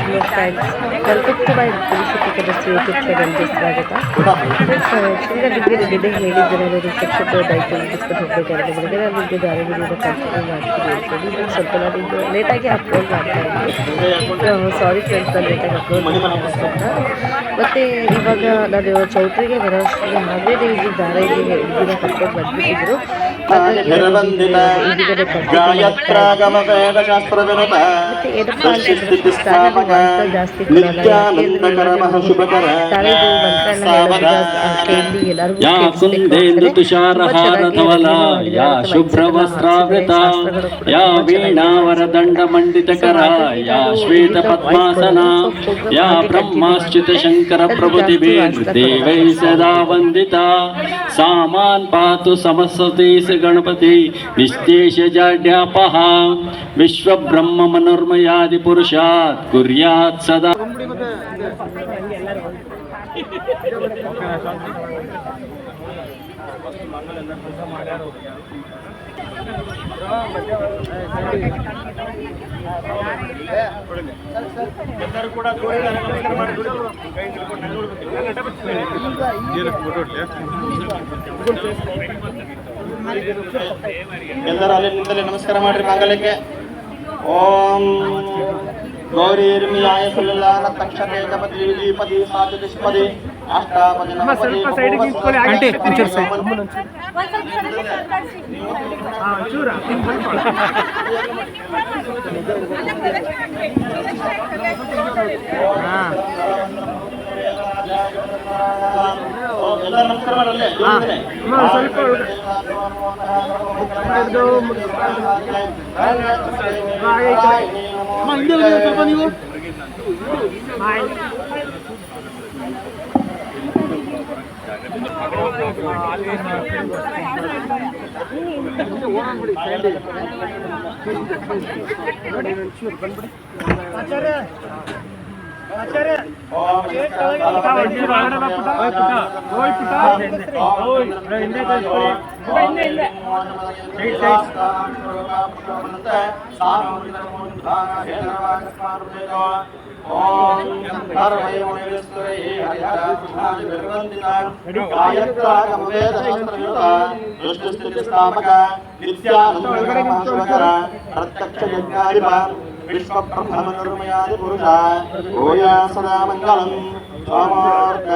Hello friends, welcome to my ಪುರುಷ YouTube ಚಾನಲ್ಗೆ ಸ್ವಾಗತ. ಶ್ರೀಗಂಡಿಗೆ ನಿನ್ನೆ ಹೇಳಿದ್ದೆ ನಾನು ರಿಸೆಪ್ಷನ್ ಆಯಿತು ಮುಗಿಸ್ಕೊಂಡು ಹೋಗಬೇಕಾದ್ರೆ ನಿಮಗೆ ನಾನು ನಿಮಗೆ ದಾರಿ ವಿಡಿಯೋನ ಕಂಟಿನ್ಯೂ ಮಾಡ್ತೀನಿ ಅಂದ್ಕೊಂಡು ಈಗ ಸ್ವಲ್ಪ ನಾನು ಇದು ಲೇಟಾಗಿ ಅಪ್ಲೋಡ್ ಮಾಡ್ತಾ ಇದ್ದೀನಿ. ಸಾರಿ ಫ್ರೆಂಡ್ಸ್, ನಾನು ಲೇಟಾಗಿ ಅಪ್ಲೋಡ್ ಮಾಡೋಕ್ಕೋಸ್ಕರ. ಮತ್ತು ಇವಾಗ ನಾನು ಚೌಟ್ರಿಗೆ ಬರೋ ಅಷ್ಟರಲ್ಲಿ ಹಾಗೇ ಇಲ್ಲಿ ದಾರಿಯಲ್ಲಿ ಇದನ್ನ ಕರ್ಕೊಂಡು ಬಂದ್ಬಿಟ್ಟಿದ್ರು. ಮತ್ತು ಏನಪ್ಪ ಅಂತಂದ್ರೆ ಸ್ಟಾರ್ಟಿಂಗ್ ಜಾಸ್ತಿ ಕೊಡಲ್ಲ, ಶುಭ್ರವಸ್ತ್ರಾವೃತ ಯಾ ವೀಣಾವರದಂಡ ಮಂಡಿತಕರ ಯಾ ಶ್ವೇತ ಪದ್ಮಾಸನ ಯಾ ಬ್ರಹ್ಮಾಶ್ಚಿತ ಶಂಕರ ಪ್ರಭೃತಿಭಿ ದೇವೈ ಸದಾ ವಂದಿತ ಸಾಮಾನ್ ಪಾತು ಸಮಸತಿ ಗಣಪತಿ ನಿಸ್ತೇಶ ಜಾಡ್ಯಾಪಹ ವಿಶ್ವ ಬ್ರಹ್ಮ ಮನೋರ್ಮಯಾದಿ ಪುರುಷಾತ್ ಕುರ್ಯಾತ್ ಸದಾ. ಎಲ್ಲರೂ ಕೂಡ ಎಲ್ಲರೂ ಅಲ್ಲಿ ನಿಂತಲ್ಲಿ ನಮಸ್ಕಾರ ಮಾಡ್ರಿ ಮಾಂಗಲ್ಯಕ್ಕೆ. ಓಂ ಗೌರೀರ್ಮಿಯಾಯ ಸುಲ್ಲಾನ ತಕ್ಷತೆ ಗಪತಿ ವಿಧಿಪತಿ ಸಾಧುಷ್ಪದಿ ಅಷ್ಟಾಪದಿ ನಮಪದಿ ಎಲ್ಲ ನಮಸ್ಕಾರ ಮಾಡಲ್ಲೇ ಸ್ವಲ್ಪ ನೀವು ವಿಶ್ವ ಬ್ರಹ್ಮನಿರ್ಮಯಾದಿ ಪುರುಷ ಓಯಾ ಸದಾ ಮಂಗಲಂ ಸೋಮೋರ್ಕ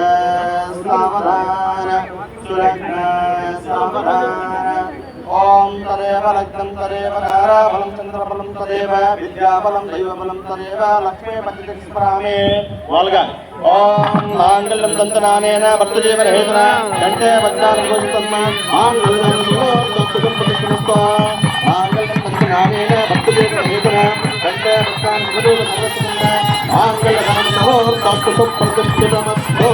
ಸಾವಧಾನ ಸುಲಗ್ನ ಸಾವಧಾನ. ಓಂ ತದೇವ ಲಗ್ನಂ ತದೇವ ತಾರಾಬಲಂ ಚಂದ್ರಬಲಂ ತದೇವ ವಿದ್ಯಾಬಲಂ ದೈವಬಲಂ ತದೇವ ಲಕ್ಷ್ಮೀಪತಿ ಸ್ಮರಾಮಿ. ವಾಲ್ಗ ಓಂ ಮಾಂಗಲ್ಯಂ ದಂತನಾನೇನ ಭರ್ತಜೀವನ ಹೇತನ ಗಂಟೆ ಬದ್ಧಾನ ಗೋಸ್ತಮ್ಮ ಮಾಂಗಲ್ಯಂ ದಂತನಾನೇನ ಭರ್ತಜೀವನ ಹೇತನ ಗಂಟೆ ಬದ್ಧಾನ ಗೋಸ್ತಮ್ಮ ಮಾಂಗಲ್ಯಂ ದಂತನಾನೇನ ಪ್ರತಿಷ್ಠಿತಮಸ್ತು.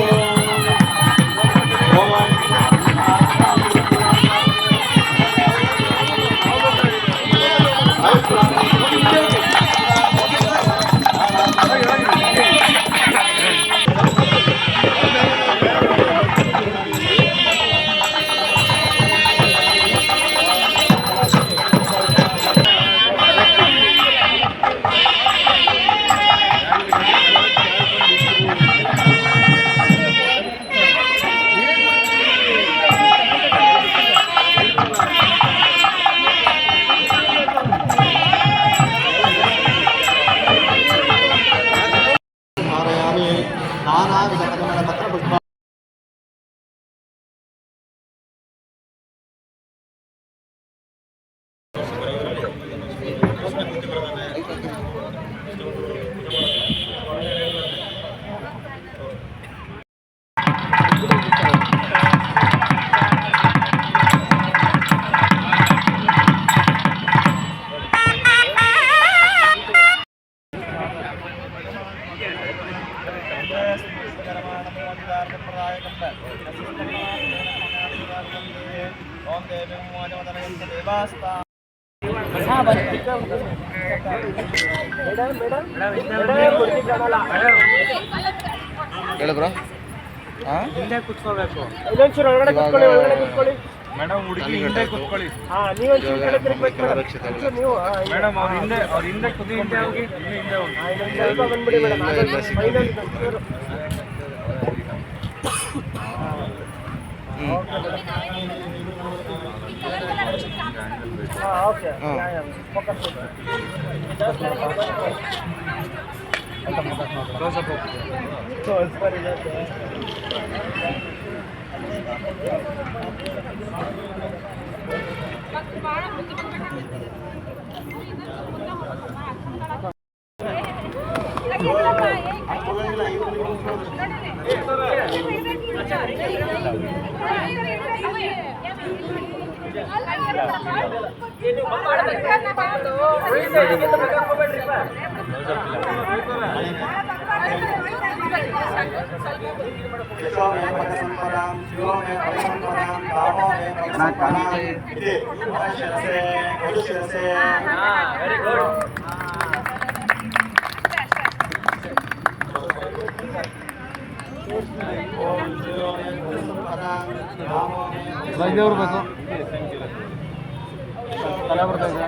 ಹೇಳು ಬ್ರೋ. ಹಿಂದೆ ಕುತ್ಕೋಬೇಕು. ಇನ್ನೊಂಚೂರು ಒಳಗಡೆ ಕುತ್ಕೊಳ್ಳಿ, ಒಳಗಡೆ ಕುತ್ಕೊಳ್ಳಿ. ಮೇಡಮ್ ಹುಡುಗಿ ಹಿಂದೆ ಕುತ್ಕೊಳ್ಳಿ. ರಕ್ಷಿತ ನೀವು ಮೇಡಮ್ ಅವ್ರ ಹಿಂದೆ ಕುದಿ ಹಿಂದೆ ಹೋಗಿ ಹಿಂದೆ ಹೋಗಿ ಬಂದ್ಬಿಡಿ ಮೇಡಮ್. ಬರ್ಬೇಕು ತಲೆ ಬರ್ತಾ ಇದೆ.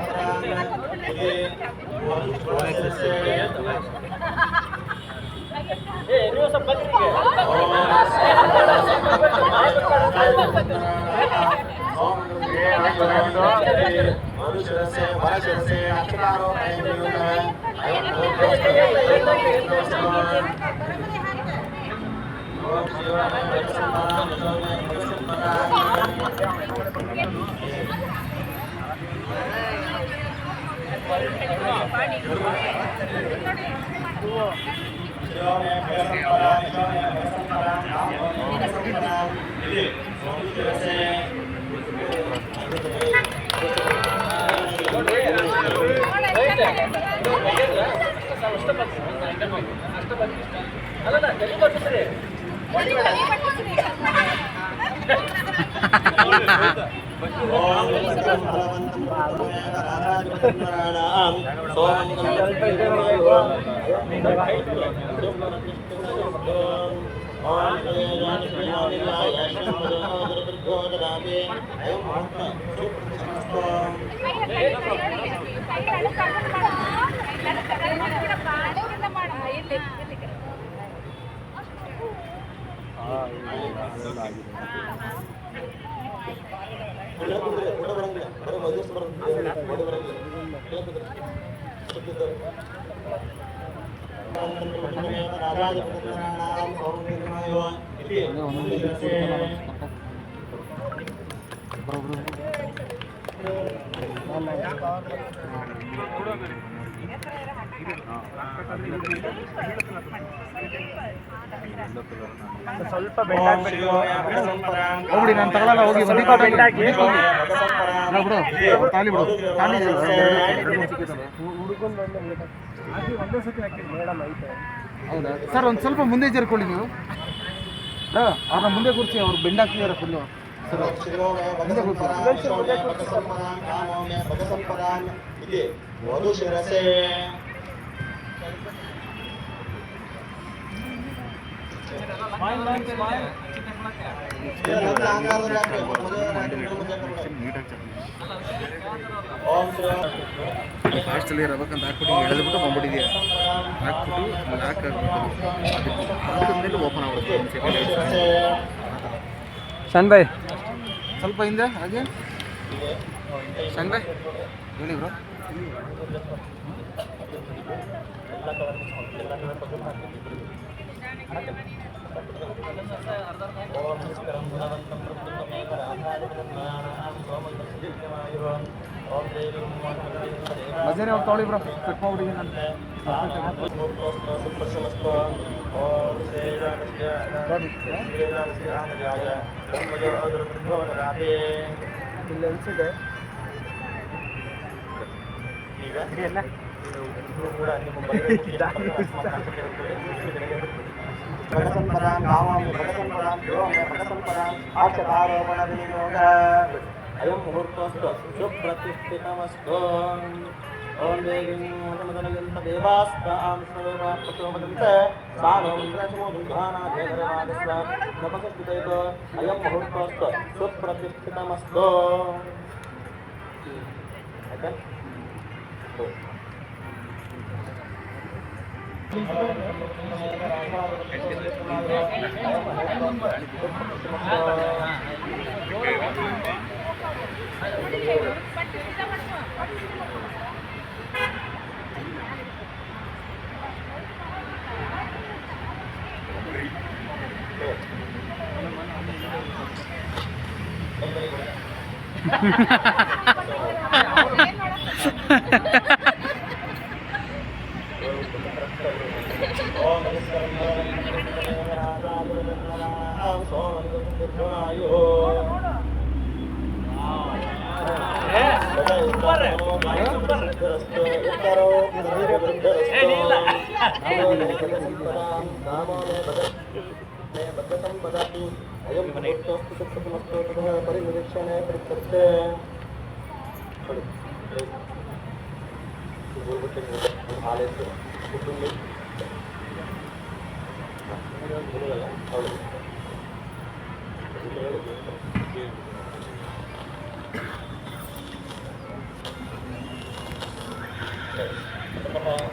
ಸ್ವಲ್ಪ ಹೋಗ್ಬಿಡಿ, ನಾನು ತಗೊಳ್ಳಲ್ಲ. ಹೋಗಿ ಬಿಡು, ತಾಲಿ ಬಿಡು, ಹೌದಾ ಸರ್? ಒಂದು ಸ್ವಲ್ಪ ಮುಂದೆ ಜರ್ಕೊಳ್ಳಿ ನೀವು. ಅವ್ರನ್ನ ಮುಂದೆ ಕೂರಿಸಿ, ಅವ್ರು ಬೆಂಡ್ ಹಾಕ್ತಿದ್ದಾರೆ ಫುಲ್ಲು. ಸರ್ ಮುಂದೆ ಕೂರಿಸಿ. ಫಾಸ್ಟಲ್ಲಿ ಇರಬೇಕಂತ ಹಾಕ್ಬಿಟ್ಟು ಎಳೆದ್ಬಿಟ್ಟು ಬಂದ್ಬಿಟ್ಟಿದೆಯಾ, ಹಾಕ್ಬಿಟ್ಟು ಲಾಕ್ ಹಾಕ್ಬಿಟ್ಟು ಓಪನ್ ಆಗ್ಬಿಡುತ್ತೆ. ಶನ್ ಬಾಯ್ ಸ್ವಲ್ಪ ಹಿಂದೆ ಹಾಗೆ. ಶನ್ ಬಾಯ್ ಹೇಳಿ ಬ್ರೋ. ಮಜಾನೆ ಹೋಗಿ ತೊಗೊಳ್ಳಿ ಬ್ರೋ, ಕಟ್ ಮಾಡ್ಬಿಟ್ಟಿದ್ದೀನಿ ನಾನು. ಇಲ್ಲಿ ಅನಿಸಿದೆ ಈಗ ಎಲ್ಲ ಕೂಡ ಭಗಸಂಪದಾಂ ಕಾಮಂ ಭಗಸಂಪದಾಂ ಯೋಗಂ ಭಗಸಂಪದಾಂ ಆಕ್ಷತಾರೋಪಣವಿನಿಯೋಗ ಅಯಂ ಮುಹೂರ್ತೋಸ್ತು ಸುಪ್ರತಿಷ್ಠಿತಮಸ್ತು. ಓಂ ದೇವಿ ದೇವಾಸ್ತಾಂ ಸರ್ವಪ್ರಚೋದಯಂತೆ ಸಾನೋಂ ಶ್ರೀಮೋದುಘಾನ ದೇವರವಾದಸ್ವ ನಮಸ್ಕೃತೇತ ಅಯಂ ಮುಹೂರ್ತಸ್ತು ಸುಪ್ರತಿಷ್ಠಿತಮಸ್ತು. ಓಕೆ ಪರಿನಿರೀಕ್ಷಣೆ ಪರಿಚರ್ಚೆ ಆಲಯಕ್ಕೆ ಕುಟುಂಬ ಹೌದು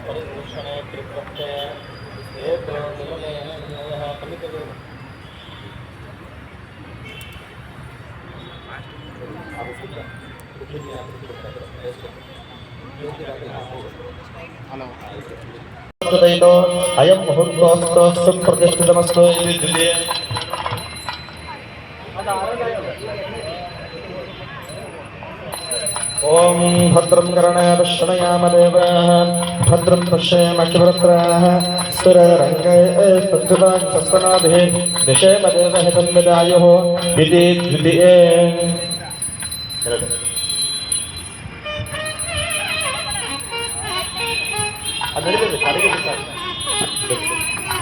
ಪರಿನಿರೀಕ್ಷಣೆ ಪರಿಚರ್ಚೆ ಕಮಿಟಿಗಳು ಅಯಂ ಮುಹೂರ್ತೋಸ್ತು ಪ್ರತಿಷ್ಠಿತಮಸ್ತು. ಓಂ ಭದ್ರಂ ಕರ್ಣೇನ ಶೃಣಯಾಮ ದೇವಾಃ ಭದ್ರಂ ಪಶ್ಯೇಮಾಕ್ಷಿಭದ್ರಾಃ ಸುರರಂಗೇ ಸತ್ಯವಾಕ್ಸಸ್ತನಾಭಿಃ ನಿಷೇಮ ದೇವಹಿತಂ ವಿದಾಯುಃ ಇತಿ ದ್ವಿತೀಯೇ.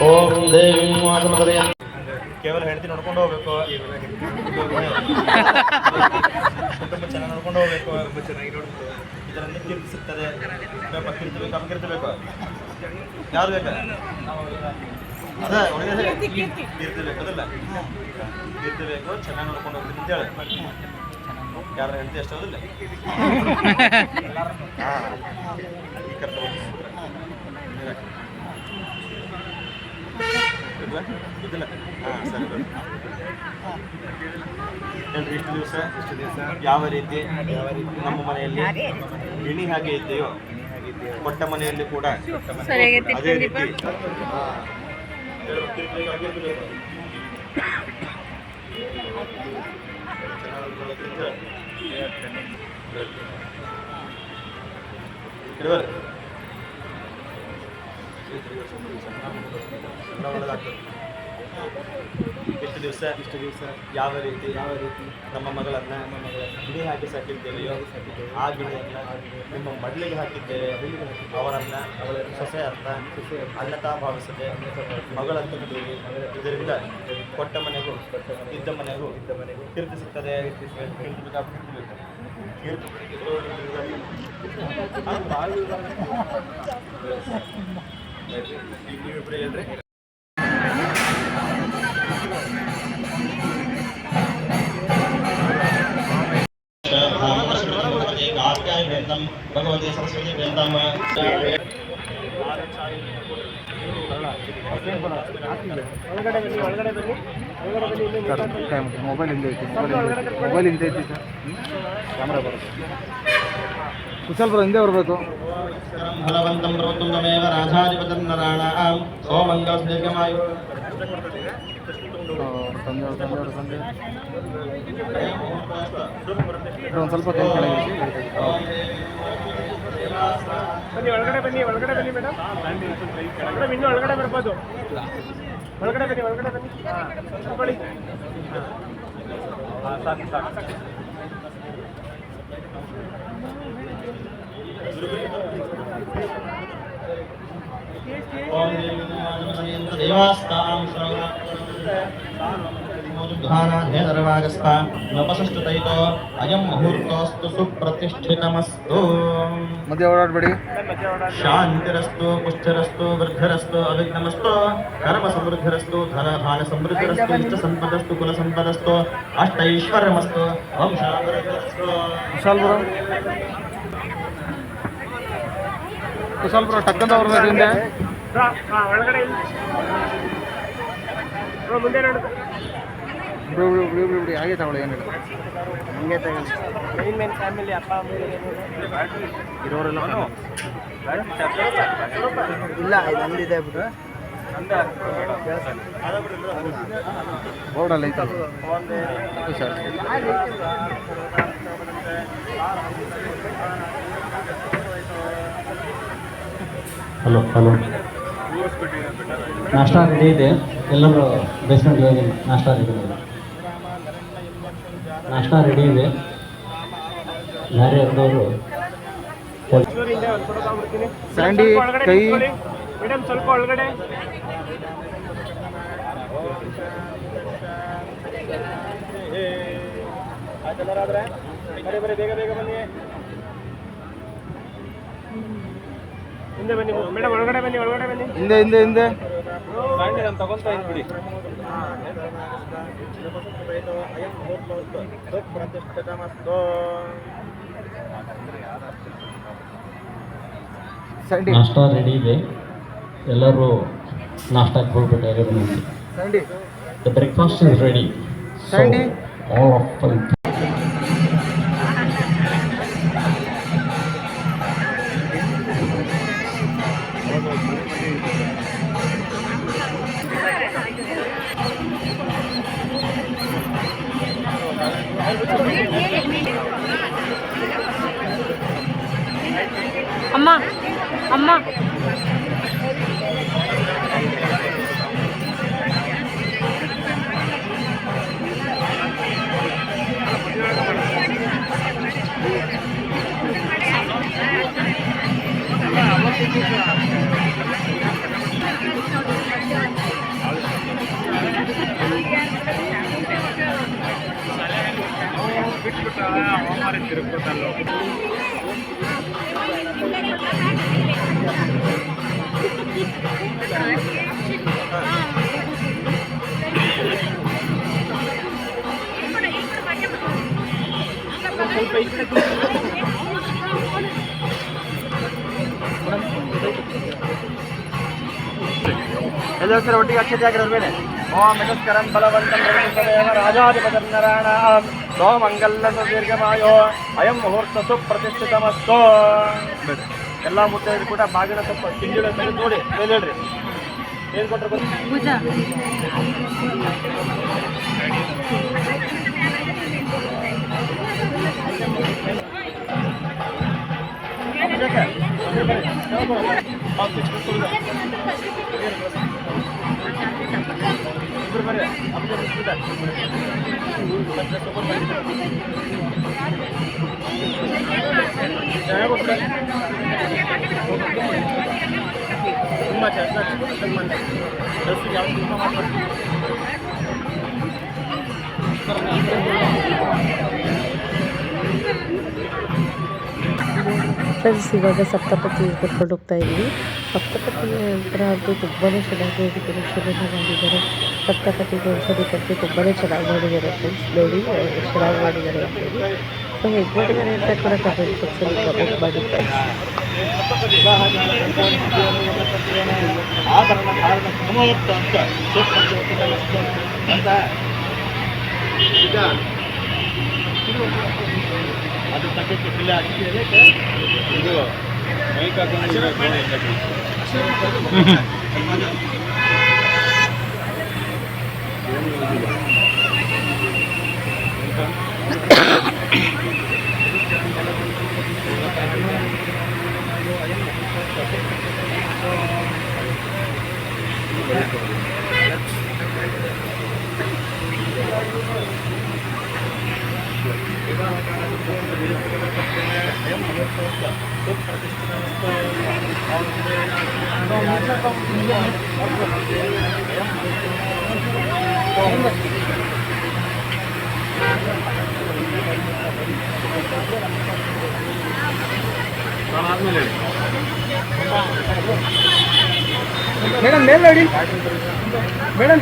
ಓಂ ದೇವಿ ಕೇವಲ ಹೆಂಡತಿ ನೋಡ್ಕೊಂಡು ಹೋಗ್ಬೇಕು, ಕುಟುಂಬ ಚೆನ್ನಾಗಿ ನೋಡ್ಕೊಂಡು ಹೋಗ್ಬೇಕು, ಚೆನ್ನಾಗಿ ನೋಡ್ಬೇಕು. ಇದರಲ್ಲಿ ಕೀರ್ತಿ ಸಿಗ್ತದೆ. ಕೀರ್ತಿಬೇಕು ಯಾರು ಬೇಕು ಅದೇ ಕೀರ್ತಿ ಬೇಕು ಅದಲ್ಲ, ಕೀರ್ತಿ ಬೇಕು, ಚೆನ್ನಾಗಿ ನೋಡ್ಕೊಂಡು ಹೋಗ್ತೀನಿ ಅಂತೇಳಿ ಯಾರ ಹೆಂಡತಿ ಅಷ್ಟು ಹೋದಿಲ್ಲ. ಈ ಕರ್ತವ್ಯ ಇದಿಲ್ಲ. ಹಾಂ ಸರಿ ಹೇಳ್ರಿ. ಇಷ್ಟು ದಿವಸ ಯಾವ ರೀತಿ ನಮ್ಮ ಮನೆಯಲ್ಲಿ ಗಿಣಿ ಹಾಗೆ ಇದೆಯೋ ಕೊಟ್ಟ ಮನೆಯಲ್ಲಿ ಕೂಡ ಅದೇ ರೀತಿ ಇಷ್ಟು ದಿವಸ ಯಾವ ರೀತಿ ನಮ್ಮ ಮಗಳನ್ನು ಗಿಣಿ ಹಾಕಿ ಸಾಕಿದ್ದೇವೆಯೋ ಆ ಗಿಣಿಯನ್ನು ನಿಮ್ಮ ಮಡ್ಲಿಗೆ ಹಾಕಿದ್ದೇವೆ. ಅವರನ್ನು ಸೊಸೆ ಅಂತ ಅನ್ನತಾ ಭಾವಿಸದೆ ಮಗಳಂತ ಬಿಡುವಿ. ಇದರಿಂದ ಕೊಟ್ಟ ಮನೆಗೂ ಇದ್ದ ಮನೆಗೂ ಕೀರ್ತಿ ಸಿಗ್ತದೆ. ನೀವಿಬ್ಬರೇ ಹೇಳ್ರಿ. ಭಗವತಿ ಸರಸ್ವತಿ ಮೊಬೈಲ್ ಹಿಂದೆ ಐತಿ, ಮೊಬೈಲ್ ಹಿಂದೆ ಐತಿ ಸರ್. ಕ್ಯಾಮ್ರಾ ಬರುತ್ತೆ, ಸ್ವಲ್ಪ ಹಿಂದೆ ಬರಬೇಕು. ಫಲವಂತಂ ಪ್ರವತ್ತಮೇವ ರಾಜಾಧಿಪತಿಂ ನರಾಣಾಂ ಸೋಮಂಗಲ ದೀರ್ಘಮಾಯು. ಒಂದು ಸ್ವಲ್ಪ ಬನ್ನಿ, ಒಳಗಡೆ ಬನ್ನಿ ಮೇಡಮ್. ಮೇಡಮ್ ಇನ್ನೂ ಒಳಗಡೆ ಬರ್ಬೋದು. ಒಳಗಡೆ ಬನ್ನಿ ತಗೊಳ್ಳಿ. ಸಾಕು ದೇವಾಸ್ತಾಂ ಶ್ರವಣ ಧರ್ವಾಗಸ್ಥ ನಪಸಷ್ಟುತೈತೋ ಅಯಂ ಮುಹೂರ್ತೋಸ್ತು ಸುಪ್ರತಿಷ್ಠಿತಮಸ್ತು. ಮಧ್ಯೆ ಓಡಾಡಬೇಡಿ. ಶಾಂತಿರಸ್ತು ಪುಷ್ಟಿರಸ್ತು ವೃದ್ಧಿರಸ್ತು ಅವಿಘ್ನಮಸ್ತು ಕರ್ಮ ಸಮೃದ್ಧಿರಸ್ತು ಧನಧಾನ ಸಮೃದ್ಧಿರಸ್ತು ಇಷ್ಟ ಸಂಪದಸ್ತು ಕುಲ ಸಂಪದಸ್ತು ಅಷ್ಟೈಶ್ವರ್ಯಮಸ್ತು ವಂಶಾಭಿವೃದ್ಧಿರಸ್ತು. ಕುಶಾಲ್ಪುರ ಟಕ್ಕಂತ ಅವ್ರ ಹಿಂದೆ ಬಿಡಿ ಹಾಗೆ ತಗೊಳ್ಳಿ ಏನಿಲ್ಲ ಹಂಗೆ ತಗೊಳ್ಳಿ. ಮೇನ್ ಫ್ಯಾಮಿಲಿ ಅಪ್ಪ ಇರೋರೆಲ್ಲ ಇಲ್ಲ ಇದು ಅಂದಿದೆ ಬಿಡು ಬೋರ್ಡಲ್ಲಿ ಐತೆ. ಹಲೋ ಹಲೋ, ನಾಷ್ಟಾ ರೆಡಿ ಇದೆ. ಎಲ್ಲರೂ ಬೇಸ್ಮೆಂಟ್ಗೆ ಹೋಗಿ ನಾಷ್ಟಾ ರೆಡಿ ಇದೆ. ನಾಷ್ಟಾ ರೆಡಿ ಇದೆ. ಯಾರೇ ಇರೋರು ಸ್ಯಾಂಡಿ ಕೈ ಸ್ವಲ್ಪ ಒಳಗಡೆ ಬರೀ ಬೇಗ ಬೇಗ ಬನ್ನಿ. ಹಿಂದೆ ಬನ್ನಿ ಮೇಡಮ್, ಒಳಗಡೆ ಬನ್ನಿ, ಒಳಗಡೆ ಬನ್ನಿ. ಹಿಂದೆ ಹಿಂದೆ ಹಿಂದೆ ನಾನು ತಗೊಂತ ಬಿಡಿ. ಸ್ಯಾಂಡಿ ನಾಷ್ಟಾ ರೆಡಿ ಇದೆ. ಎಲ್ಲರೂ ನಾಷ್ಟಾಕ್ಕೆ ಹೋಗ್ಬಿಟ್ಟು Sandy the breakfast is ready. Sandy all of ಅಮ್ಮ ಅಮ್ಮ ಎಲ್ಲರೂ ಸರ್ ಒಟ್ಟಿಗೆ ಅಕ್ಷತೆಯಾಗಿರೋದು ಬೇಡ. ಓಂ ನಮಸ್ಕರಂ ಬಲವಂತಂ ರಾಜಾಧಿಪತಿರ್ನಾರಾಯಣ ಸೋಮಂಗಲ ದೀರ್ಘಮಾಯೋ ಅಯಂ ಮುಹೂರ್ತ ಸುಪ್ರತಿಷ್ಠಿತಮಸ್ತು. ಎಲ್ಲ ಮುತ್ತೈದು ಕೂಡ ಬಾಗಿನ ಸ್ವಲ್ಪ ಕಿಂಡಿಳ ನೋಡಿ ಹೇಳ್ರಿ ಏನು ಕೊಟ್ಟರು ಪೂಜಾ ತುಂಬ ಫ್ರೆಂಡ್ಸ್, ಇವಾಗ ಸಪ್ತಪತಿ ಕರ್ಕೊಂಡು ಹೋಗ್ತಾ ಇದ್ದೀವಿ. ಸಪ್ತಪತಿ ನಂತರ ಅದು ತುಂಬಾ ಚೆನ್ನಾಗಿ ಡೆಕೋರೇಷನ್ ಮಾಡಿದ್ದಾರೆ. ಸಪ್ತಪತಿಗೆ ಔಷಧಿ ಕೊಟ್ಟು ತುಂಬಾ ಚೆನ್ನಾಗಿ ಮಾಡಿದ್ದಾರೆ ಫ್ರೆಂಡ್ಸ್. ನೋಡಿ ಎಷ್ಟು ಚೆನ್ನಾಗಿ ಮಾಡಿದ್ದಾರೆ ಅಂತೇಳಿ. ಸೊ ಹೇಗೆ ಮಾಡಿದ್ದಾರೆ ಅಂತ ಕೂಡ ಕಮೆಂಟ್ ಬಾಕ್ಸಲ್ಲಿ ಕಮೆಂಟ್ ಮಾಡಿ ಫ್ರೆಂಡ್ಸ್. ಆಭರಣ ಕಾರಣ ಸಮವತ್ತ ಅಂತ ಅಂತ ಈಗ ಅದು ತಕ್ಕಕ್ಕೆ ಪಿಲ್ಲ ಹಾಕಿದ್ದಕ್ಕೆ ಇದು ಮೈಕ್ ಹಾಕೊಂಡು ಮೇಡಮ್ ಮೇಲೆ ನೋಡಿ ಮೇಡಮ್.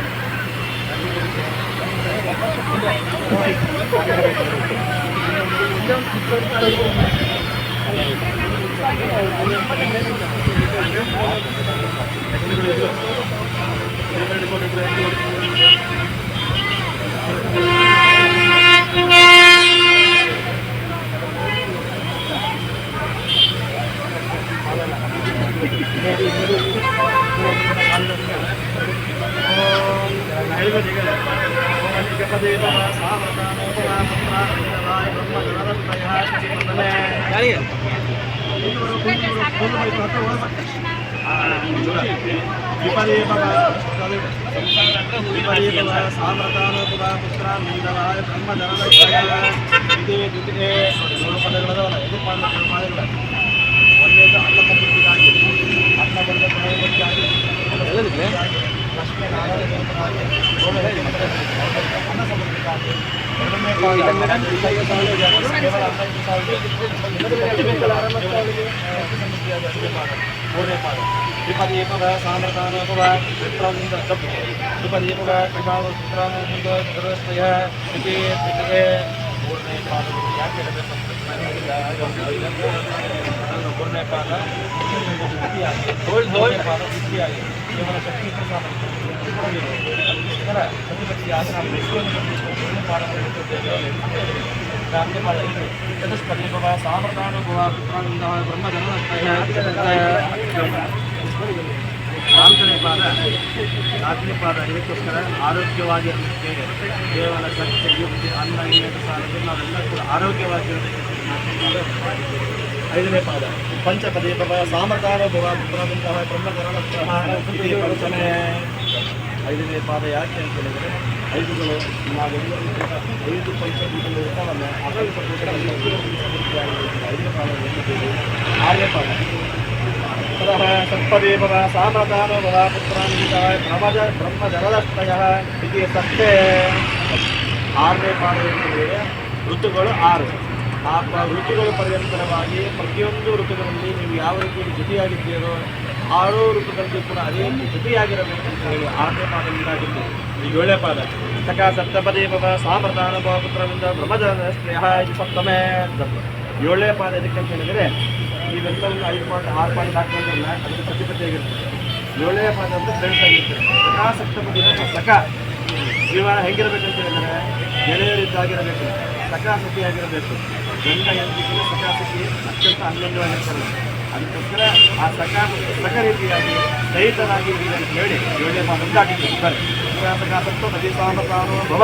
ನಾಲ್ಕನೇ ಪಾದ ಇದಕ್ಕೋಸ್ಕರ ಆರೋಗ್ಯವಾಗಿರಲಿಕ್ಕೆ ಕೇವಲ ಶಕ್ತಿ ಯುಕ್ತಿ ಅನ್ನ ಇನ್ನೊಂದು ಸಾಲಕ್ಕೆ ನಾವೆಲ್ಲ ಕೂಡ ಆರೋಗ್ಯವಾಗಿರಲಿಕ್ಕೆ. ಐದನೇ ಪಾದ ಪಂಚಪದಿ ಸಾಮರ್ಥಾನುಭವ ಪುತ್ರದಂತಹ ಬ್ರಹ್ಮಚರಣೆ. ಐದನೇ ಪಾದ ಯಾಕೆ ಅಂತ ಹೇಳಿದರೆ ಐದುಗಳು ನಾವೆಲ್ಲರೂ ಐದು ಪಂಚಭೂತಗಳು ಇರ್ತಾವಲ್ಲ, ಐದನೇ ಪಾದ. ಆರನೇ ಪಾದ ಸತ್ಪದೀಪವ ಸಾಮರ್ಥಾನುಭವ ಬ್ರಹ್ಮಜನದಷ್ಟಯ ಇದು ಸತ್ಯ. ಆರನೇ ಪಾದ ಹೇಳಿದರೆ ಋತುಗಳು 6. ಆ ಋತುಗಳು ಪರ್ಯಂತರವಾಗಿ ಪ್ರತಿಯೊಂದು ಋತುಗಳಲ್ಲಿ ನೀವು ಯಾವ ರೀತಿ ಜೊತೆಯಾಗಿದ್ದೀರೋ 6 ಋತುಗಳಲ್ಲಿ ಕೂಡ ಅದೇ ಜೊತೆಯಾಗಿರಬೇಕು ಅಂತ ಹೇಳಿ 6ನೇ ಪಾದದಿಂದಾಗಿದ್ದು. ಈ 7ನೇ ಪಾದ ಸಕ ಸಪ್ತಪದೀಪವ ಸಾಮರ್ಥಾನುಭವ ಪುತ್ರವಿಂದ ಬ್ರಹ್ಮಜನದಷ್ಟಯ ಇದು ಸಪ್ತಮೇ ಅಂತ. 7ನೇ ಪಾದ ಎದಕ್ಕಂತ ಹೇಳಿದರೆ ಇವೆಲ್ಲವೂ 5 ಪಾಯಿಂಟ್ 6 ಪಾಯಿಂಟ್ ಹಾಕೊಂಡ್ರಲ್ಲ ಅದಕ್ಕೆ ಸತಿಪತಿಯಾಗಿರ್ತದೆ. 7ನೇ ಪಾದ ಅಂತ ಫ್ರೆಂಡ್ಸ್ ಆಗಿರ್ತದೆ. ಸಕ ಸಪ್ತಪದಿ ಸಕ ಜೀವನ ಹೆಂಗಿರಬೇಕಂತ ಹೇಳಿದರೆ ಗೆಳೆಯರಿದ್ದಾಗಿರಬೇಕು, ಸಕಾಸತಿಯಾಗಿರಬೇಕು. ಗಂಡ ಹೆಂಡತಿಗೆ ಸಕಾಸತಿ ಅತ್ಯಂತ ಅನ್ಯೋನ್ಯವಾಗಿರ್ತಾರೆ. ಅದಕ್ಕೋಸ್ಕರ ಆ ಸಕ ರೀತಿಯಾಗಿ ಸಹಿತನಾಗಿ ಅಂತ ಹೇಳಿ 7ನೇ ಪಾದ ದಾಟಿದ್ದಾರೆ. ಸಕಾಸತ್ತು ನದಿ ಸಾಮರ್ಥಾನು ಭವ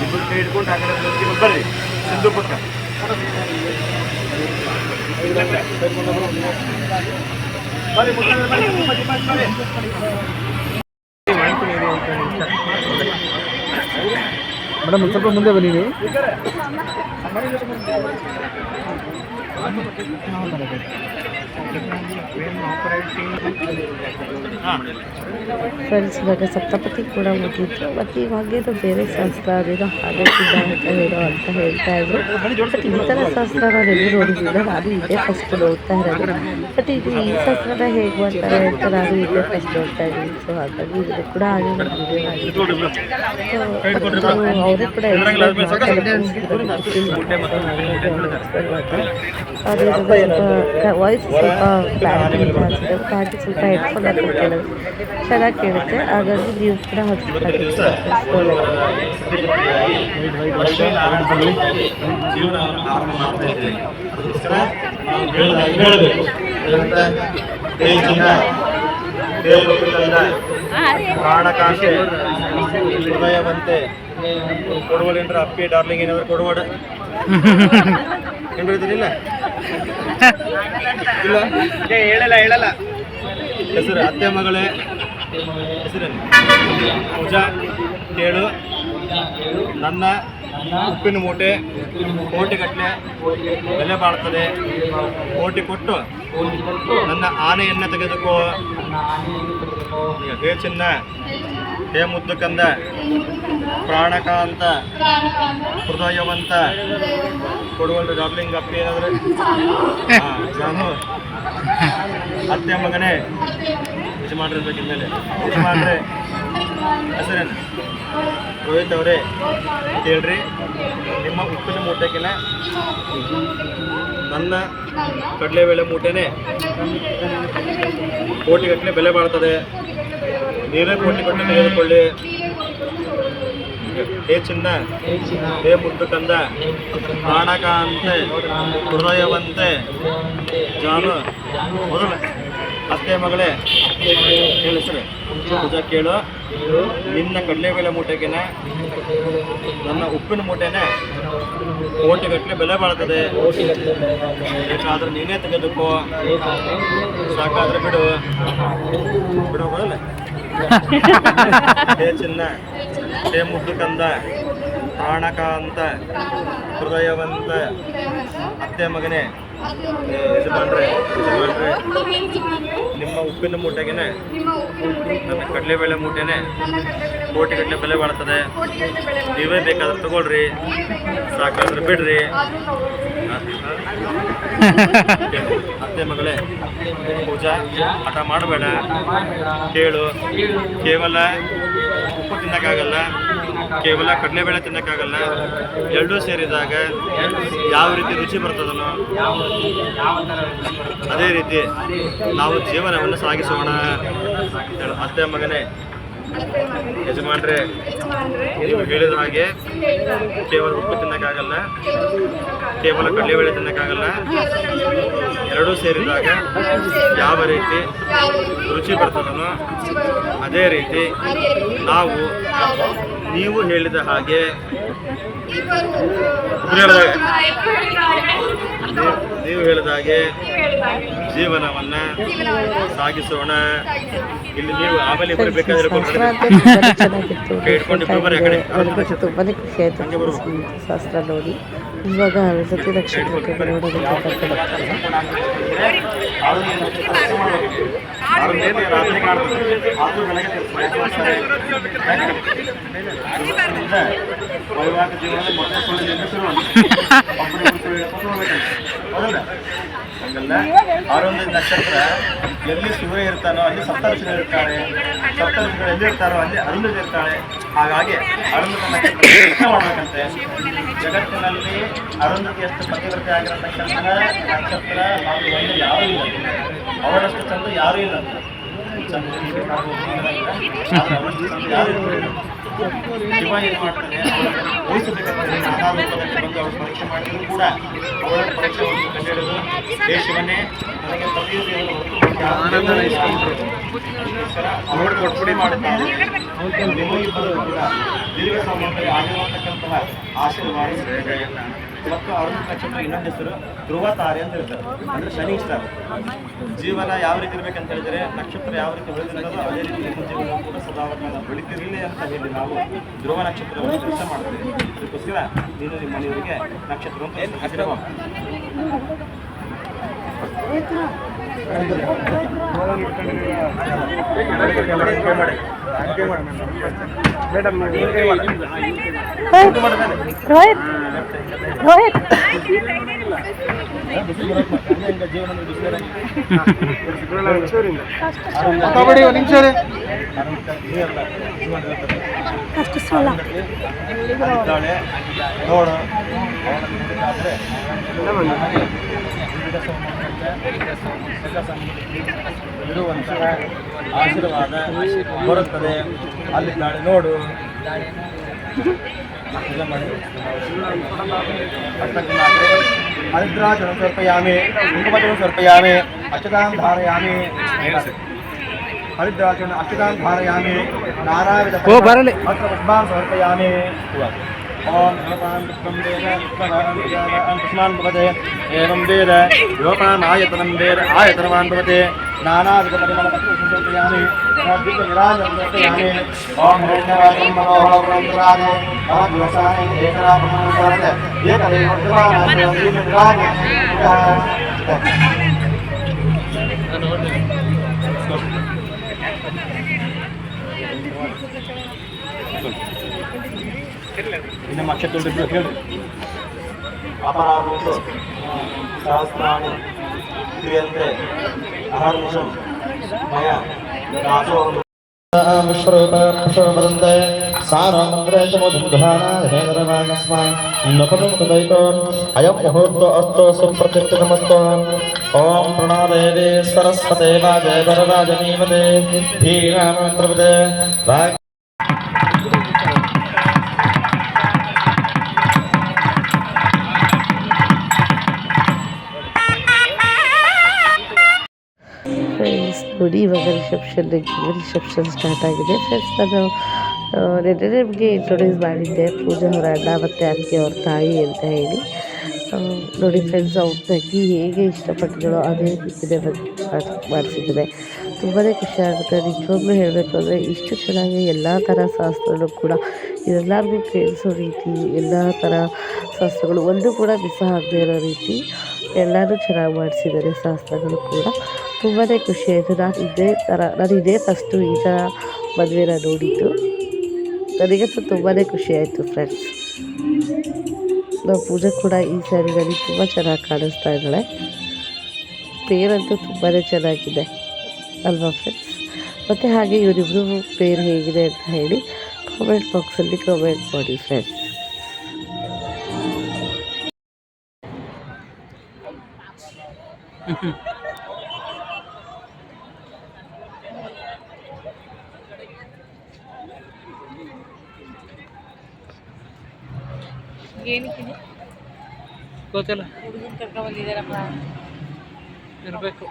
ಇಬ್ಬರು ಕೈ ಹಿಡ್ಕೊಂಡು ಆ ಕಡೆ ಬರ್ರಿ ಸಿಂಧು ಪಕ್ಕ ಮೇಡಮ್ ಒಂದು ಸ್ವಲ್ಪ ಮುಂದೆ ಬನ್ನಿ ನೀವು. ಫ್ರೆಂಡ್ಸ್ ಇವಾಗ ಸಪ್ತಪತಿ ಕೂಡ ಮುಗಿಯಿತು. ಮತ್ತು ಇವಾಗೇನು ಬೇರೆ ಶಾಸ್ತ್ರ ಅದೇನೋ ಆಗೋಕ್ಕಿಲ್ಲ ಅಂತ ಹೇಳ್ತಾ ಇದ್ರು. ಬಟ್ ಈ ಥರ ಶಾಸ್ತ್ರ ನಾನು ಎಲ್ಲೂ ನೋಡಿದ್ದಿಲ್ಲ, ನಾನು ಇದೇ ಫಸ್ಟ್ ನೋಡ್ತಾ ಇರೋದು. ಬಟ್ ಇದು ಈ ಶಾಸ್ತ್ರನ ಹೇಗೆ ಮಾಡ್ತಾರೆ ಅಂತ ನಾನು ಇದೇ ಫಸ್ಟ್ ನೋಡ್ತಾ ಇದ್ದೀನಿ. ಸೊ ಹಾಗಾಗಿ ಇದು ಕೂಡ ಹಾಗೆ ಅವರೇ ಕೂಡ ವಾಯ್ಸ್ ಸ್ವಲ್ಪ ಕ್ಲಾರಿಟಿ ಇಲ್ಲ ಅನಿಸುತ್ತೆ. ಹಾಗೆ ಸ್ವಲ್ಪ ಹೆಡ್ಫೋನ್ ಹಾಕಿ ಕೇಳೋದು ಚೆನ್ನಾಗಿ ಕೇಳುತ್ತೆ. ಹಾಗಾಗಿ ನೀವು ಕೂಡ ಪ್ರಾಣಕಾಂತೆ ಹೃದಯವಂತೆ ಕೊಡುವಡೇನ್ರ ಅಪ್ಪಿ ಡಾರ್ಲಿಂಗ್ ಏನಾದ್ರು ಕೊಡುವಡ ಏನು ಇಲ್ಲ ಇಲ್ಲ ಹೇಳಲ್ಲ ಹೆಸರು ಅತ್ತೆ ಮಗಳೇ ಹೆಸರಲ್ಲಿ ಪೂಜಾ ಕೇಳು ನನ್ನ ಉಪ್ಪಿನ ಮೂಟೆ ಕೋಟಿಗಟ್ಟಲೆ ಬೆಲೆ ಬಾಳ್ತದೆ. ಕೋಟಿ ಕೊಟ್ಟು ನನ್ನ ಆನೆಯನ್ನು ತೆಗೆದುಕೋ. ಹೇ ಚಿನ್ನ ಹೇ ಮುದ್ದು ಕಂದ ಪ್ರಾಣಕಾಂತ ಹೃದಯವಂತ ಕೊಡುವಲ್ಲು ಡಾರ್ಲಿಂಗ್ ಅಪ್ಪ ಏನಾದ್ರೆ ನಾನು ಅತ್ತೆ ಮಗನೇ ಯಜಮಾನ್ರಿರ್ಬೇಕು ಇನ್ಮೇಲೆ ಯಜಮಾನ್ರೆ ಹೆಸರೇನು ರೋಹಿತ್ ಅವರೇ ಹೇಳ್ರಿ ನಿಮ್ಮ ಉಪ್ಪಿನ ಮೂಟೆಗಿನ ನನ್ನ ಕಡಲೆಬೇಳೆ ಮೂಟೆನೇ ಕೋಟಿಗಟ್ಟಲೆ ಬೆಲೆ ಬಾಳ್ತದೆ. ನೀವೇ ಕೋಟಿ ಕೊಟ್ಟು ತೆಗೆದುಕೊಳ್ಳಿ. ಹೇ ಚಿನ್ನ, ಹೇ ಮುದ್ದು ಕಂದ, ಪ್ರಾಣಕಾಂತೆ ಹೃದಯವಂತೆ ಜಾನು ಮೊದಲ ಅತ್ತೆ ಮಗಳೇ ಹೇಳಿಸ್ರೆ ಪೂಜ ಕೇಳು. ನಿನ್ನ ಕಡಲೆಬೇಳೆ ಮೂಟೆಗಿನ ನನ್ನ ಉಪ್ಪಿನ ಮೂಟೆನೇ ಕೋಟಿಗಟ್ಟಲೆ ಬೆಲೆ ಬಾಳ್ತದೆ. ಬೇಕಾದ್ರೆ ನೀನೇ ತೆಗೆದುಕೋ, ಸಾಕಾದ್ರೆ ಬಿಡು ಬರೋಲ್ಲ. ಹೇ ಚಿನ್ನ, ಹೇ ಮುದ್ದು ಕಂದ, ಪ್ರಾಣಕಾಂತ ಹೃದಯವಂತ ಅತ್ತೆ ಮಗನೇ ಯಜಮಾನ್ರೆ ನಿಮ್ಮ ಉಪ್ಪಿನ ಮೂಟೆಗೆನೆ ನನ್ನ ಕಡಲೆಬೇಳೆ ಮೂಟೆನೆ ಕೋಟಿಗಟ್ಟಲೆ ಬೆಲೆ ಬಾಳ್ತದೆ. ನೀವೇ ಬೇಕಾದ್ರೆ ತಗೊಳ್ರಿ, ಸಾಕಾದ್ರೆ ಬಿಡ್ರಿ. ಅತ್ತೆ ಮಗಳೇ ಪೂಜಾ ಹಠ ಮಾಡಬೇಡ, ಕೇಳು. ಕೇವಲ ಉಪ್ಪು ತಿನ್ನಕ್ಕಾಗಲ್ಲ, ಕೇವಲ ಕಡಲೆಬೇಳೆ ತಿನ್ನಕ್ಕಾಗಲ್ಲ. ಎರಡೂ ಸೇರಿದಾಗ ಯಾವ ರೀತಿ ರುಚಿ ಬರ್ತದನೋ ಅದೇ ರೀತಿ ನಾವು ಜೀವನವನ್ನು ಸಾಗಿಸೋಣ. ಅತ್ತೆ ಮಗನೇ ಯಜಮಾನ್ರೆ ನೀವು ಹೇಳಿದ ಹಾಗೆ ಕೇವಲ ಉಪ್ಪು ತಿನ್ನಕ್ಕಾಗಲ್ಲ, ಕೇವಲ ಕಡಲೆಬೇಳೆ ತಿನ್ನಕ್ಕಾಗಲ್ಲ. ಎರಡೂ ಸೇರಿದಾಗ ಯಾವ ರೀತಿ ರುಚಿ ಬರ್ತದನೋ ಅದೇ ರೀತಿ ನೀವು ಹೇಳಿದ ಹಾಗೆ ನೀವು ಹೇಳಿದ ಹಾಗೆ ಜೀವನವನ್ನ ಸಾಗಿಸೋಣ. ಇಲ್ಲಿ ನೀವು ಆಮೇಲೆ ಬರಬೇಕಾದ್ರೆ ಇಟ್ಕೊಂಡು ತುಂಬಾನೇ ಖುಷಿ ಆಯ್ತು ಶಾಸ್ತ್ರ ನೋಡಿ. ಇವಾಗ ಸತಿ ನಕ್ಷತ್ರಕ್ಕೆ ನೋಡೋದಕ್ಕೆ ವೈವಾಹಿಕ ಜೀವನದಲ್ಲಿ ಮೊದಲ ಹಂಗಲ್ಲ. ಆರೊಂದು ನಕ್ಷತ್ರ ಎಲ್ಲಿ ಸೂರ್ಯ ಇರ್ತಾನೋ ಅಲ್ಲಿ ಸಪ್ತರ್ಷಿಗಳು ಇರ್ತಾರೆ, ಸಪ್ತರ್ಷಿಗಳು ಎಲ್ಲಿ ಇರ್ತಾರೋ ಅಲ್ಲಿ ಅರುಂಧತಿ ಇರ್ತಾಳೆ. ಹಾಗಾಗಿ ಅರುಂಧತಿ ನಕ್ಷತ್ರ ಮಾಡಬೇಕಂತೆ. ಜಗತ್ತಿನಲ್ಲಿ ಅರುಂಧತಿಯಷ್ಟು ಪತಿವ್ರತೆ ಆಗಿರತಕ್ಕಂಥ ನಕ್ಷತ್ರ ಹಾಗೂ ಒಂದು ಯಾರೂ ಇಲ್ಲ, ಅವಳಷ್ಟು ಚಂದ ಯಾರೂ ಇಲ್ಲ ಅಂತ. ಶಿವ ಏನು ಮಾಡ್ತಾನೆ, ವಹಿಸಬೇಕಾಗ್ತದೆ. ನಾನಾರೂಪದಲ್ಲಿ ಬಂದು ಅವಳು ಪರೀಕ್ಷೆ ಮಾಡಿದ್ರು ಕೂಡ ಅವಳ ಪರೀಕ್ಷೆ ಕಂಡುಹಿಡಿದು ಹೇ ಶಿವನೇ ನನಗೆ ಪತಿಯು ಅವಳು ಕೊಟ್ಬಿಡಿ ಮಾಡುತ್ತಾರೆ. ನಿಮಗಿಬ್ಬರು ಕೂಡ ದೀರ್ಘ ಸಂಬಂಧದಲ್ಲಿ ಆಗಿರುವಂತಕ್ಕಂತಹ ಆಶೀರ್ವಾದ ಸಿಗ್ತದೆ. ಮತ್ತು ಅರುಣ ನಕ್ಷತ್ರ ಇನ್ನೊಂದು ಹೆಸರು ಧ್ರುವ ತಾರೆ ಅಂತ ಹೇಳ್ತಾರೆ, ಅಂದರೆ ಶನಿ ಸ್ಟಾರ್. ಜೀವನ ಯಾವ ರೀತಿ ಇರಬೇಕಂತ ಹೇಳಿದರೆ ನಕ್ಷತ್ರ ಯಾವ ರೀತಿ ಬೆಳೆದಿರೋದು ಅದೇ ರೀತಿ ನಿಮ್ಮ ಜೀವನ ಕೂಡ ಸದಾಕಾಲ ಬೆಳಕಿರಲಿ ಅಂತ ಹೇಳಿ ನಾವು ಧ್ರುವ ನಕ್ಷತ್ರವನ್ನು ಕೆಲಸ ಮಾಡ್ತೀವಿ. ಅದಕ್ಕೋಸ್ಕರ ನೀನು ನಿಮ್ಮ ಮನೆಯವರಿಗೆ ನಕ್ಷತ್ರವನ್ನು ಹಾಕಿರುವ ರೋಹಿತ್ ರೋಹಿತ್ ಅಷ್ಟು ಸಲ ನೋಡು ಇರುವಂತಹ ಆಶೀರ್ವಾದ ಬರುತ್ತದೆ. ಅಲ್ಲಿ ನಾಳೆ ನೋಡು ಹರಿದ್ರಾಜನ ಸಮರ್ಪಯಾಮಿ, ಕುಂಕುಮವನ್ನು ಸಮರ್ಪಯಾಮಿ, ಅಕ್ಷತಾಂ ಧಾರಯಾಮಿ. ಹರಿದ್ರಾಜನ ಅಕ್ಷತಾಂ ಧಾರಯಾಮಿ, ನಾರಾಯಣ ಪದ್ಮಾನ್ ಸಮರ್ಪಯಾಮಿ. ಓಂ ಕೃಷ್ಣಾನ್ ಭವತೆ ಏವಂ ವೇದ ಯೋಪಾನ್ ಆಯತನಂ ವೇದ ಆಯತನವಾನ್ ಭವತೆ ನಾನಾವಿಧ ಪರಿಮಳಪತ್ರಂ ಸಮರ್ಪಯಾಮಿ. ನಿರಾಜಂ ಸಮರ್ಪಯಾಮಿ. ಓಂ ಹೇಮರಾಜಂ ಮನೋಹರಂ ಭವದ್ವಸಾನೇ ಏಕರಾಪಮಂ ಭವತೆ ಏಕದೇವರ್ಧಮಾನಂ ನಿರಾಜಂ. ಇನ್ನೊಮ್ಮೆ ಅಕ್ಷರ ತೊಗೊಂಡಿದ್ರು ಹೇಳ್ರಿ. ಅಪರಾಧು ಸಹಸ್ರಾಣಿ ಕ್ರಿಯಂತೆ ಅಹರ್ನಿಶಂ ಮಯ ದಾಸೋ ವಿಶ್ವರೂಪವೃಂದೇ ಸಾರಮಂದ್ರೇಶಮುದ್ಧಾನಾಧೇಂದ್ರವಾಗಸ್ಮಾನ್ನಪದುದೈತೋ ಅಯಂ ಮುಹೂರ್ತ ಅಸ್ತು ಸುಪ್ರತಿಷ್ಠಿತಮಸ್ತು. ಓಂ ಪ್ರಣಾದೇವಿ ಸರಸ್ವತೆ ವಾಜಯ ವರರಾಜನೀಮತೆ ಧೀರಾಮಂತ್ರಪದೇ ಫ್ರೆಂಡ್ಸ್ ನೋಡಿ, ಇವಾಗ ರಿಸೆಪ್ಷನ್ ಸ್ಟಾರ್ಟ್ ಆಗಿದೆ. ಫ್ರೆಂಡ್ಸ್, ನಾನು ನೆನ್ನೆ ನಿಮಗೆ ಇಂಟ್ರೊಡ್ಯೂಸ್ ಮಾಡಿದ್ದೆ ಪೂಜಾ ಅವರ ಅಣ್ಣ ಮತ್ತು ಅತ್ತಿಗೆ ಅವ್ರ ತಾಯಿ ಅಂತ ಹೇಳಿ. ನೋಡಿ ಫ್ರೆಂಡ್ಸ್, ಅವ್ರ ತಂಗಿ ಹೇಗೆ ಇಷ್ಟಪಟ್ಟಿದ್ದಳೋ ಅದೇ ರೀತಿಯೇ ಮಾಡಿಸಿದ್ದಾರೆ. ತುಂಬಾ ಖುಷಿ ಆಗುತ್ತೆ. ನಿಜವಾಗ್ಲೂ ಹೇಳಬೇಕು ಅಂದರೆ ಇಷ್ಟು ಚೆನ್ನಾಗಿ ಎಲ್ಲ ಥರ ಶಾಸ್ತ್ರಗಳು ಕೂಡ ಎಲ್ಲರಿಗೂ ಕೇಳಿಸೋ ರೀತಿ, ಎಲ್ಲ ಥರ ಶಾಸ್ತ್ರಗಳು ಒಂದು ಕೂಡ ಮಿಸ್ ಆಗದೇ ಇರೋ ರೀತಿ ಎಲ್ಲನೂ ಚೆನ್ನಾಗಿ ಮಾಡಿಸಿದ್ದಾರೆ. ಶಾಸ್ತ್ರಗಳು ಕೂಡ ತುಂಬಾ ಖುಷಿ ಆಯಿತು. ನಾನು ಇದೇ ಫಸ್ಟು ಈ ಥರ ಮದುವೆನ ನೋಡಿದ್ದು. ನನಗಂತೂ ತುಂಬಾ ಖುಷಿ ಆಯಿತು ಫ್ರೆಂಡ್ಸ್. ನಾವು ಪೂಜೆ ಕೂಡ ಈ ಸ್ಯಾರಿನಲ್ಲಿ ತುಂಬ ಚೆನ್ನಾಗಿ ಕಾಣಿಸ್ತಾ ಇದ್ದಾಳೆ. ಪೇರಂತೂ ತುಂಬಾ ಚೆನ್ನಾಗಿದೆ ಅಲ್ವಾ ಫ್ರೆಂಡ್ಸ್? ಮತ್ತು ಹಾಗೆ ಇವರಿಬ್ಬರು ಪೇರ್ ಹೇಗಿದೆ ಅಂತ ಹೇಳಿ ಕಾಮೆಂಟ್ ಬಾಕ್ಸಲ್ಲಿ ಕಾಮೆಂಟ್ ಮಾಡಿ ಫ್ರೆಂಡ್ಸ್. ಗೊತ್ತಿಲ್ಲ, ಇರಬೇಕು.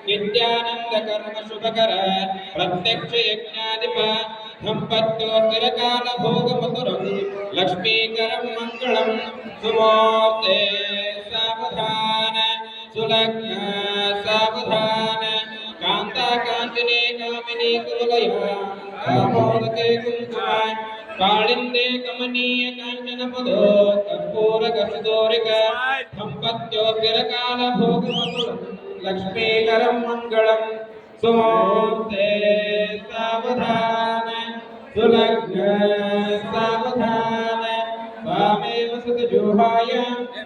ನಿತ್ಯಾನಂದ ಕರ್ಮ ಶುಭಕರ ಪ್ರತ್ಯಕ್ಷ ಯಜ್ಞಾಧಿಪ ಸಂಪತ್ತೋ ಸ್ಥಿರಕಾಲ ಭೋಗ ಮಧುರಂ ಲಕ್ಷ್ಮೀಕರಂ ಮಂಗಳಂ ಸುಮೂರ್ತೆ ಸಾವಧಾನ ಸುಲಗ್ನ ಸಾವಧಾನ ಕಾಂತಾ ಕಾಂಚನೆ ಕಾಮಿನಿ ಕುಲಯ ಕಾಮೋದಕೆ ಕುಂಕುಮ ಕಾಳಿಂದೆ ಕಮನೀಯ ಕಾಂಚನ ಪದೋ ಕರ್ಪೂರ ಕಸದೋರಿಕ ಸಂಪತ್ತೋ ಸ್ಥಿರಕಾಲ ಭೋಗ ಮಧುರಂ ಲಕ್ಷ್ಮೀಕರಂ ಮಂಗಳಂ ಸುಮೂರ್ತೆ ಸಾವಧಾನ ಸುಲಗ್ನ ಸಾವಧಾನ ವಾಮೇವ ಸತಜೋಹಾಯ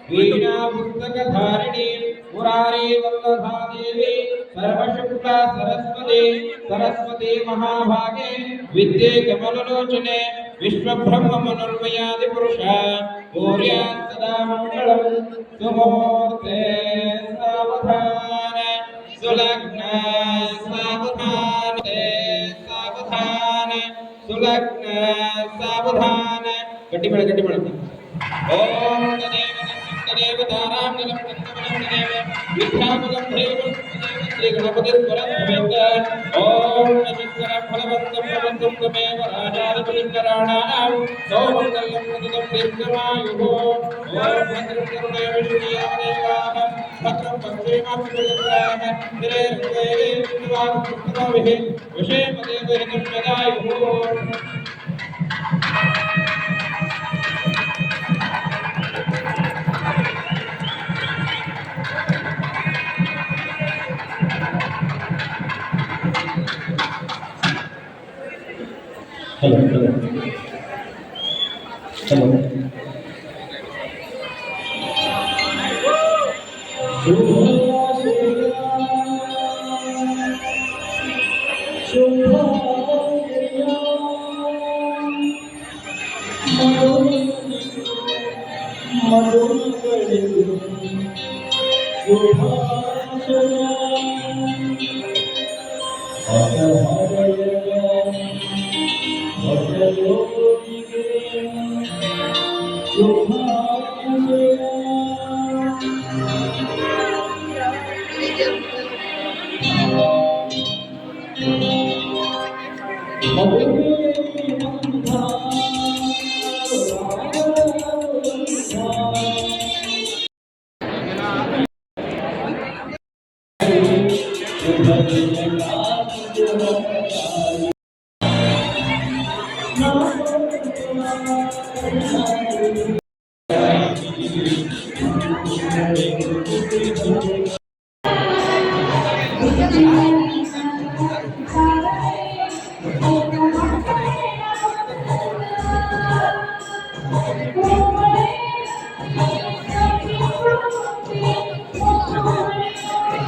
ವೀಣಾ ಪುಸ್ತಕಧಾರಿಣಿ ಮುರಾರಿ ವಲ್ಲಭಾದೇವಿ ಸರ್ವಶುಕ್ಲ ಸರಸ್ವತಿ ಸರಸ್ವತಿ ಮಹಾಭಾಗೆ ವಿದ್ಯೆ ಕಮಲಲೋಚನೆ ವಿಶ್ವಬ್ರಹ್ಮ ಮನೋನ್ಮಯಾದಿ ಪುರುಷ ಗೌರ್ಯಾತ್ ಸದಾ ಮಂಗಳಂ ಸುಮೂರ್ತೆ ಸಾವಧಾನ ಸುಲಗ್ನ ಸಾವಧಾನ ಸಾವಧಾನ ಸುಲಗ್ನ ಸಾವಧಾನ ಗಟ್ಟಿ ಮಾಡ ಓಂ ತದೇವ ಧಾರಾಂ ನಲಂ ತದೇವ ವಿದ್ಯಾಮಲಂ ದೇವಂ ಶ್ರೀ ಗಣಪತಿ ಸ್ವರಂ ಭವೇತ್. ಓಂ ನಮಃ ಫಲವಂತಂ ಭವಂತಂ ತಮೇವ ರಾಜಾಧಿಪತಿಂಕರಾಣಾಂ ಸೌಮಂಗಲ್ಯಂ ಸತತಂ ದೀರ್ಘಮಾಯುಃ. ಓಂ ಭದ್ರಂ ಕರುಣೇ ವಿಷ್ಣುಯಾದೇವಾಃ ಭದ್ರಂ ಪಶ್ಯೇಮಾಕ್ಷಿಪುತ್ರಃ ನಿರೇರ್ವೇದೇ ವಿಷ್ಣುವಾಸುಸ್ತನೋಭಿಃ ವಿಷೇಮದೇವಹಿತಂ ಯದಾಯುಃ. Hello.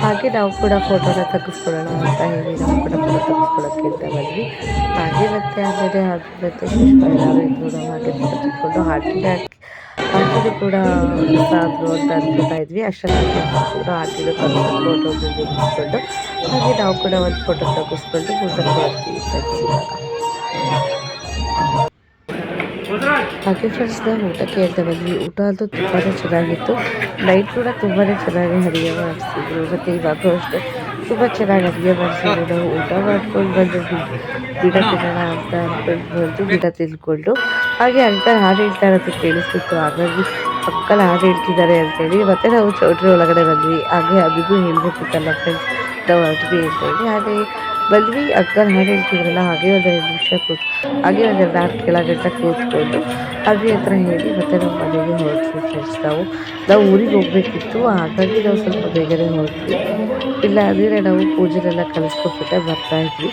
ಹಾಗೆ ನಾವು ಕೂಡ ಫೋಟೋನ ತೆಗೆಸ್ಕೊಳ್ಳೋಣ ಅಂತ ಹೇಳಿ ನಾವು ಕೂಡ ಫೋಟೋ ತೆಗೆಸ್ಕೊಳ್ಳೋಕ್ಕೆ ಅಂತ ಬಂದ್ವಿ. ಹಾಗೆ ಮತ್ತೆ ಆಮೇಲೆ ಮತ್ತೆ ಪುಷ್ಪ ಎಲ್ಲರೂ ಇದ್ದು ನಾವು ಹಾಗೆ ಫೋಟೋ ತೆಗೆದುಕೊಂಡು ಹಾಟಿಗೆ ಕೂಡ ಸಾಕು ಅಂತ ಅನ್ಕೋತಾ ಇದ್ವಿ. ಅಷ್ಟೊಂದು ಕೂಡ ಹಾಟಿಗೆ ಫೋಟೋ ತೆಗೆದುಕೊಂಡು ಹಾಗೆ ನಾವು ಕೂಡ ಒಂದು ಫೋಟೋ ತೆಗೆಸ್ಕೊಂಡು ಊಟಕ್ಕೆ ಬರ್ತೀವಿ ಫ್ರೆಂಡ್ಸ್ ಇವಾಗ. ಹಾಗೆ ಫ್ರೆಂಡ್ಸ್ ನಾವು ಊಟಕ್ಕೆ ಅಂತ ಬಂದ್ವಿ. ಊಟ ಅಂತೂ ತುಂಬಾ ಚೆನ್ನಾಗಿತ್ತು. ನೈಟ್ ಕೂಡ ತುಂಬಾ ಚೆನ್ನಾಗಿ ಅಡುಗೆ ಮಾಡಿಸಿದ್ರು. ಮತ್ತು ಇವಾಗ ಅಷ್ಟೇ ತುಂಬ ಚೆನ್ನಾಗಿ ಅಡುಗೆ ಮಾಡಿಸಿದ್ರು. ನಾವು ಊಟ ಮಾಡ್ಕೊಂಡು ಬಂದು ಗಿಡ ತಿನ್ನೋಣ ಅಂತ ಅಂದ್ಕೊಂಡು ಬಂದು ಗಿಡ ತಿಂದ್ಕೊಂಡು ಹಾಗೆ ಅಂಕಲ್ ಹಾಡು ಹೇಳ್ತಾ ಇರೋದು ಕೇಳಿಸ್ತಿತ್ತು. ಹಾಗಾಗಿ ಅಂಕಲ್ ಹಾಡು ಹೇಳ್ತಿದ್ದಾರೆ ಅಂತೇಳಿ ಮತ್ತೆ ನಾವು ಚೌಟ್ರಿ ಒಳಗಡೆ ಬಂದ್ವಿ. ಹಾಗೆ ಅಬಿಗೂ ಹೇಳ್ಬೇಕಿತ್ತಲ್ಲ ಫ್ರೆಂಡ್ಸ್ ನಾವು ಹೊರಟ್ವಿ ಅಂತೇಳಿ ಹಾಗೆ ಬಂದ್ವಿ. ಅಂಕಲ್ ಹಾಡು ಹೇಳ್ತಿದ್ರಲ್ಲ ಹಾಗೆ ಒಂದು 2 ನಿಮಿಷ ಹಾಗೆ ಒಂದು 2 ಹಾಡು ಕೆಳಗಂಟ ಕೂತ್ಕೊಂಡು ಅದ್ರ ಹತ್ರ ಹೇಳಿ ಮತ್ತೆ ನಾವು ಮನೆಗೆ ಹೊರಟ್ವಿ ಫ್ರೆಂಡ್ಸ್. ನಾವು ಊರಿಗೆ ಹೋಗಬೇಕಿತ್ತು, ಹಾಗಾಗಿ ನಾವು ಸ್ವಲ್ಪ ಬೇಗನೆ ಹೊರಟ್ವಿ. ಇಲ್ಲ ಅಂದರೆ ನಾವು ಪೂಜೆನೆಲ್ಲ ಕಲಿಸ್ಕೊಟ್ಬಿಟ್ಟೆ ಬರ್ತಾಯಿದ್ವಿ.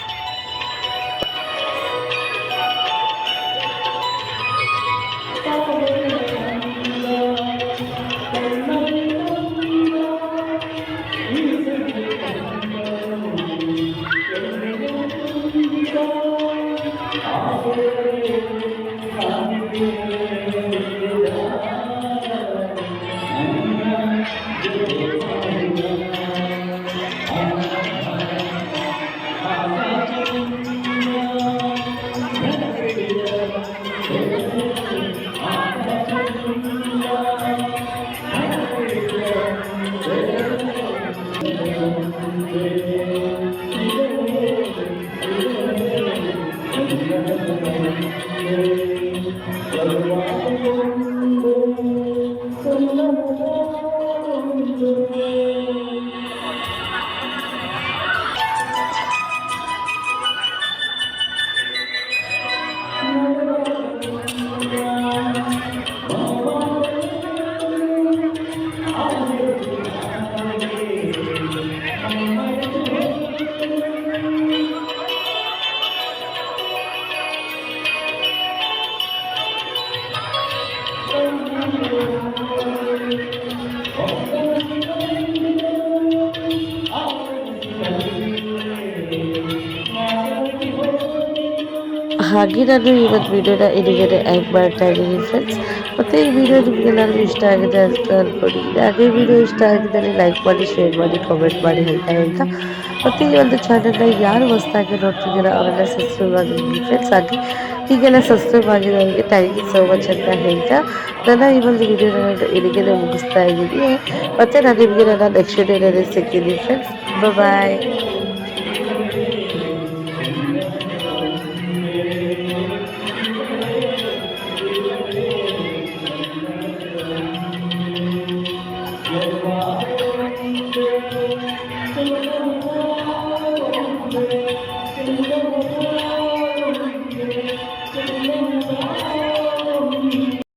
ಹಾಗೆ ನಾನು ಇವತ್ತು ವಿಡಿಯೋನ ಇಲ್ಲಿಗೆ ಎಂಡ್ ಮಾಡ್ತಾ ಇದ್ದೀನಿ ಫ್ರೆಂಡ್ಸ್. ಮತ್ತು ಈ ವಿಡಿಯೋ ನಿಮಗೆಲ್ಲರಿಗೂ ಇಷ್ಟ ಆಗಿದೆ ಅಂತ ಅಂದ್ಕೊಂಡಿದ್ದೀನಿ. ಹಾಗೆ ವಿಡಿಯೋ ಇಷ್ಟ ಆಗಿದ್ದರೆ ಲೈಕ್ ಮಾಡಿ, ಶೇರ್ ಮಾಡಿ, ಕಾಮೆಂಟ್ ಮಾಡಿ ಹೇಳ್ತಾ ಮತ್ತು ಈ ಒಂದು ಚಾನಲ್ನ ಯಾರು ಹೊಸದಾಗಿ ನೋಡ್ತಿದ್ದೀರೋ ಅವರೆಲ್ಲ ಸಬ್ಸ್ಕ್ರೈಬ್ ಆಗಿದ್ದೀನಿ ಫ್ರೆಂಡ್ಸ್. ಹಾಗೆ ಹೀಗೆಲ್ಲ ಸಬ್ಸ್ಕ್ರೈಬ್ ಆಗಿರೋರಿಗೆ ಥ್ಯಾಂಕ್ ಯು ಸೋ ಮಚ್ ಅಂತ ಹೇಳ್ತಾ ನನ್ನ ಈ ಒಂದು ವಿಡಿಯೋನ ಇಲ್ಲಿಗೆ ಮುಗಿಸ್ತಾ ಇದ್ದೀನಿ. ಮತ್ತು ನಾನು ನಿಮಗೆ ನನ್ನ ನೆಕ್ಸ್ಟ್ ವಿಡಿಯೋನಲ್ಲಿ ಸಿಗ್ತೀನಿ ಫ್ರೆಂಡ್ಸ್. ಬಾಯ್. Wow.